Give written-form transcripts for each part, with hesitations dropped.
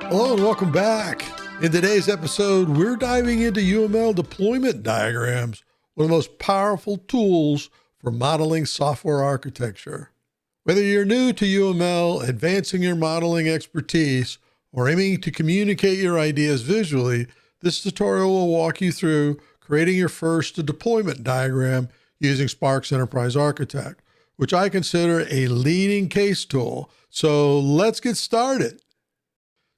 Hello and welcome back. In today's episode, we're diving into UML deployment diagrams, one of the most powerful tools for modeling software architecture. Whether you're new to UML, advancing your modeling expertise, or aiming to communicate your ideas visually, this tutorial will walk you through creating your first deployment diagram using Sparx Enterprise Architect, which I consider a leading case tool. So let's get started.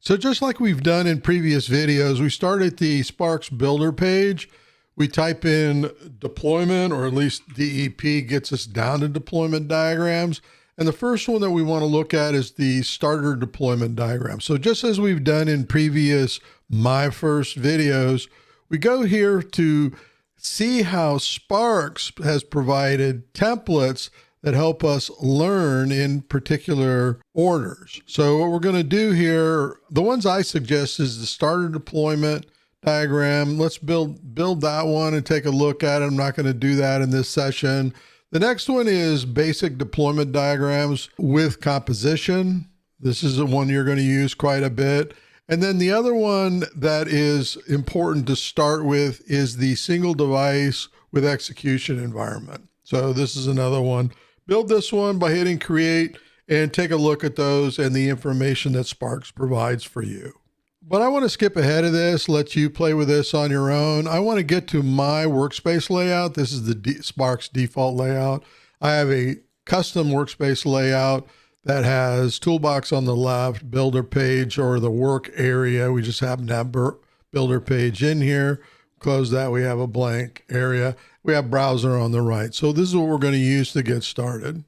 So just like we've done in previous videos, we start at the Sparx Builder page. We type in deployment, or at least DEP gets us down to deployment diagrams. And the first one that we want to look at is the starter deployment diagram. So just as we've done in previous My First videos, we go here to see how Sparx has provided templates that help us learn in particular orders. So what we're going to do here, the ones I suggest is the starter deployment diagram. Let's build that one and take a look at it. I'm not going to do that in this session. The next one is basic deployment diagrams with composition. This is the one you're going to use quite a bit. And then the other one that is important to start with is the single device with execution environment. So this is another one. Build this one by hitting create and take a look at those and the information that Sparx provides for you. But I want to skip ahead of this, let you play with this on your own. I want to get to my workspace layout. This is the Sparx default layout. I have a custom workspace layout that has toolbox on the left, builder page, or the work area. We just happen to have builder page in here. Close that, we have a blank area. We have browser on the right. So this is what we're going to use to get started.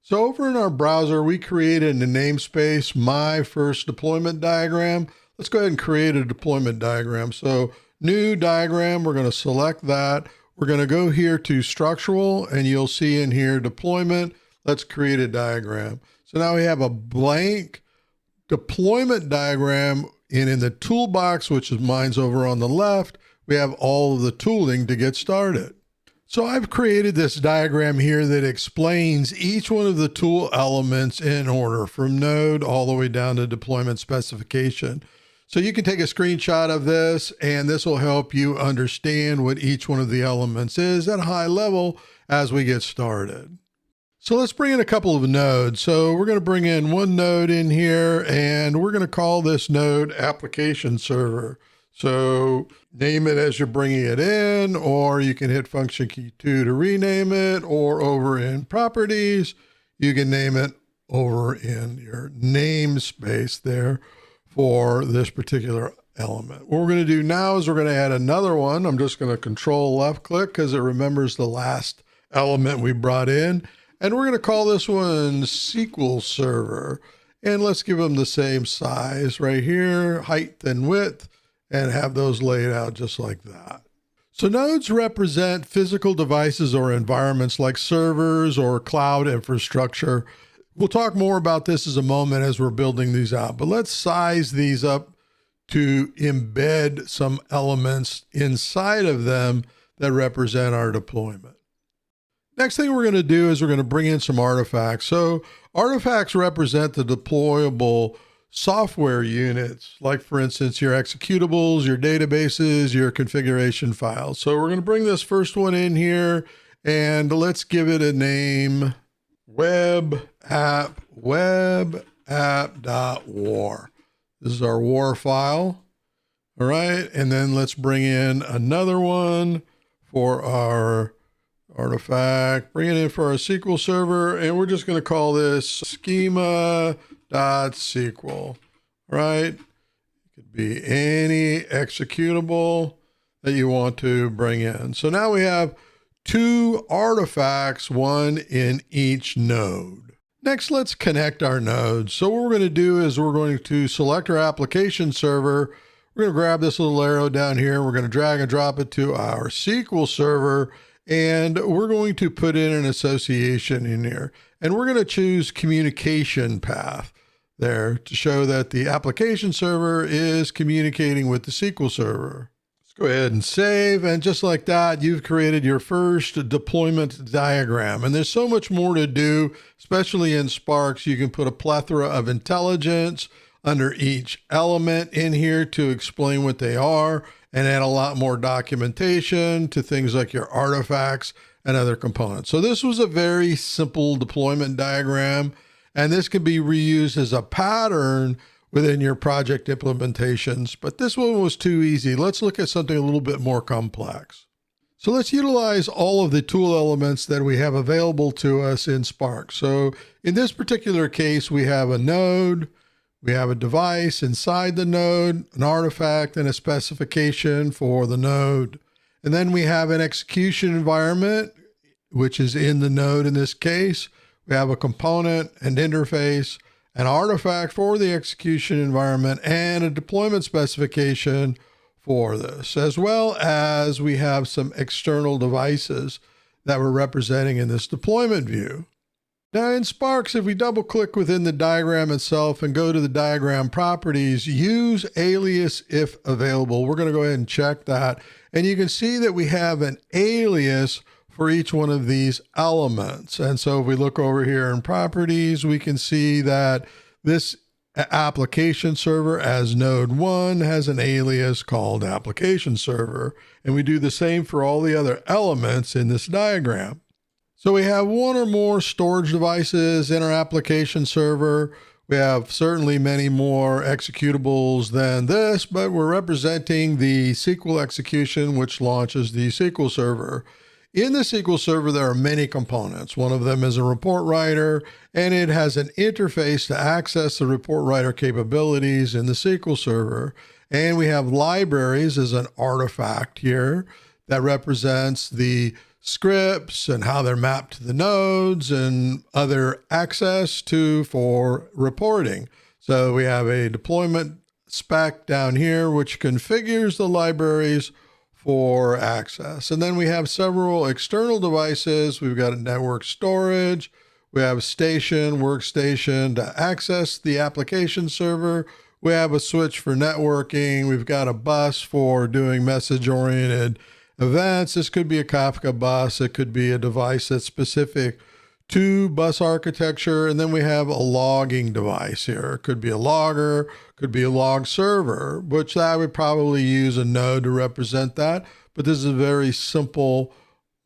So over in our browser, we created a namespace, My First Deployment Diagram. Let's go ahead and create a deployment diagram. So new diagram, we're going to select that. We're going to go here to structural, and you'll see in here deployment. Let's create a diagram. So now we have a blank deployment diagram, and in the toolbox, which is mine's over on the left, we have all of the tooling to get started. So I've created this diagram here that explains each one of the tool elements in order from node all the way down to deployment specification. So you can take a screenshot of this, and this will help you understand what each one of the elements is at a high level as we get started. So let's bring in a couple of nodes. So we're going to bring in one node in here, and we're going to call this node application server. So name it as you're bringing it in, or you can hit function key 2 to rename it, or over in properties, you can name it over in your namespace there for this particular element. What we're going to do now is we're going to add another one. I'm just going to control left click because it remembers the last element we brought in. And we're going to call this one SQL Server. And let's give them the same size right here, height and width, and have those laid out just like that. So nodes represent physical devices or environments like servers or cloud infrastructure. We'll talk more about this in a moment as we're building these out, but let's size these up to embed some elements inside of them that represent our deployment. Next thing we're going to do is we're going to bring in some artifacts. So artifacts represent the deployable software units, like for instance, your executables, your databases, your configuration files. So we're going to bring this first one in here, and let's give it a name, web app.war. This is our war file. All right. And then let's bring in another one for our artifact, bring it in for our SQL server, and we're just going to call this schema.sql, right? It could be any executable that you want to bring in. So now we have two artifacts, one in each node. Next, let's connect our nodes. So what we're going to do is we're going to select our application server. We're going to grab this little arrow down here. We're going to drag and drop it to our SQL server, and we're going to put in an association in here. And we're going to choose communication path there to show that the application server is communicating with the SQL server. Go ahead and save. And just like that, you've created your first deployment diagram. And there's so much more to do, especially in Sparx. You can put a plethora of intelligence under each element in here to explain what they are and add a lot more documentation to things like your artifacts and other components. So this was a very simple deployment diagram, and this can be reused as a pattern within your project implementations, but this one was too easy. Let's look at something a little bit more complex. So let's utilize all of the tool elements that we have available to us in Sparx. So in this particular case, we have a node, we have a device inside the node, an artifact, and a specification for the node. And then we have an execution environment, which is in the node in this case. We have a component and interface, an artifact for the execution environment, and a deployment specification for this, as well as we have some external devices that we're representing in this deployment view. Now in Sparx, if we double click within the diagram itself and go to the diagram properties, use alias if available. We're going to go ahead and check that. And you can see that we have an alias for each one of these elements. And so if we look over here in properties, we can see that this application server as node 1 has an alias called application server. And we do the same for all the other elements in this diagram. So we have one or more storage devices in our application server. We have certainly many more executables than this, but we're representing the SQL execution, which launches the SQL server. In the SQL server, there are many components. One of them is a report writer, and it has an interface to access the report writer capabilities in the SQL server. And we have libraries as an artifact here that represents the scripts and how they're mapped to the nodes and other access to for reporting. So we have a deployment spec down here, which configures the libraries for access. And then we have several external devices. We've got a network storage. We have a station, workstation to access the application server. We have a switch for networking. We've got a bus for doing message-oriented events. This could be a Kafka bus. It could be a device that's specific to bus architecture. And then we have a logging device here. It could be a logger, could be a log server, which I would probably use a node to represent that. But this is a very simple,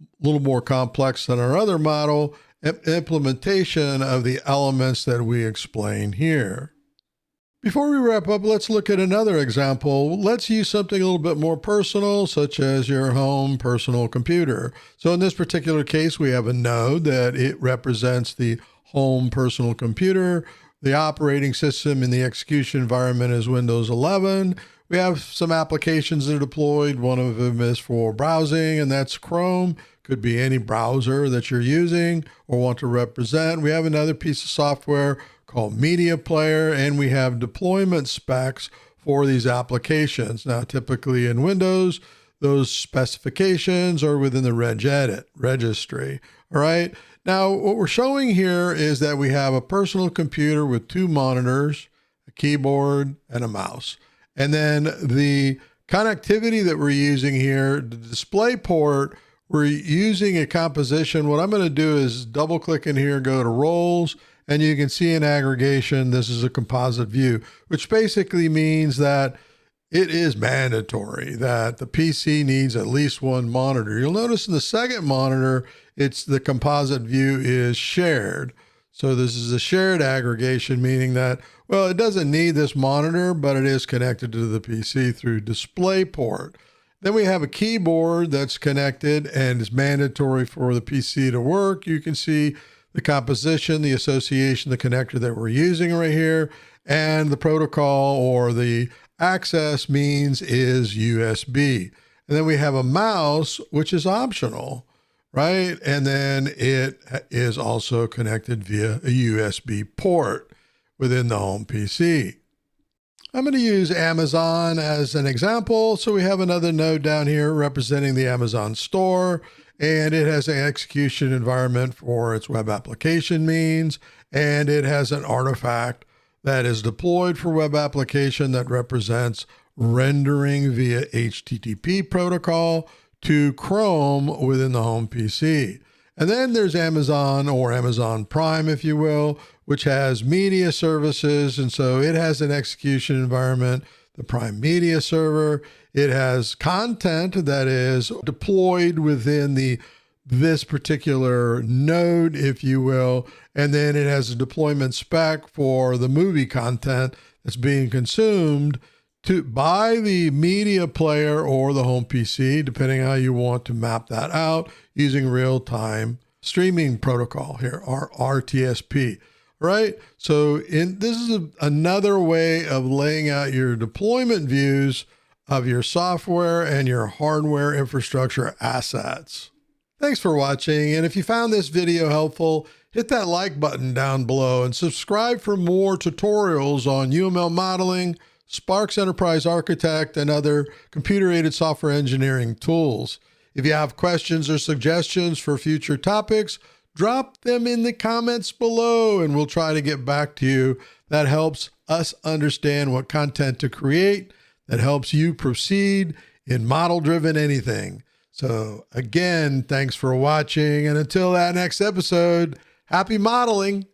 a little more complex than our other model, implementation of the elements that we explain here. Before we wrap up, let's look at another example. Let's use something a little bit more personal, such as your home personal computer. So in this particular case, we have a node that it represents the home personal computer. The operating system in the execution environment is Windows 11. We have some applications that are deployed. One of them is for browsing, and that's Chrome. Could be any browser that you're using or want to represent. We have another piece of software called Media Player, and we have deployment specs for these applications. Now, typically in Windows, those specifications are within the regedit registry. All right. Now, what we're showing here is that we have a personal computer with 2 monitors, a keyboard, and a mouse. And then the connectivity that we're using here, the display port, we're using a composition. What I'm going to do is double click in here, go to roles, and you can see an aggregation. This is a composite view, which basically means that it is mandatory that the PC needs at least 1 monitor. You'll notice in the second monitor, it's the composite view is shared. So this is a shared aggregation, meaning that, well, it doesn't need this monitor, but it is connected to the PC through DisplayPort. Then we have a keyboard that's connected and is mandatory for the PC to work. You can see the composition, the association, the connector that we're using right here, and the protocol or the access means is USB. And then we have a mouse, which is optional, right? And then it is also connected via a USB port within the home PC. I'm going to use Amazon as an example. So we have another node down here representing the Amazon store, and it has an execution environment for its web application means, and it has an artifact that is deployed for web application that represents rendering via HTTP protocol to Chrome within the home PC. And then there's Amazon, or Amazon Prime, if you will, which has media services. And so it has an execution environment, the Prime Media Server. It has content that is deployed within this particular node, if you will. And then it has a deployment spec for the movie content that's being consumed by the media player or the home PC, depending on how you want to map that out using real-time streaming protocol here, or RTSP, right? So this is another way of laying out your deployment views of your software and your hardware infrastructure assets. Thanks for watching. And if you found this video helpful, hit that like button down below and subscribe for more tutorials on UML modeling, Sparx Enterprise Architect, and other computer-aided software engineering tools. If you have questions or suggestions for future topics, drop them in the comments below and we'll try to get back to you. That helps us understand what content to create, that helps you proceed in model-driven anything. So again, thanks for watching, and until that next episode, happy modeling.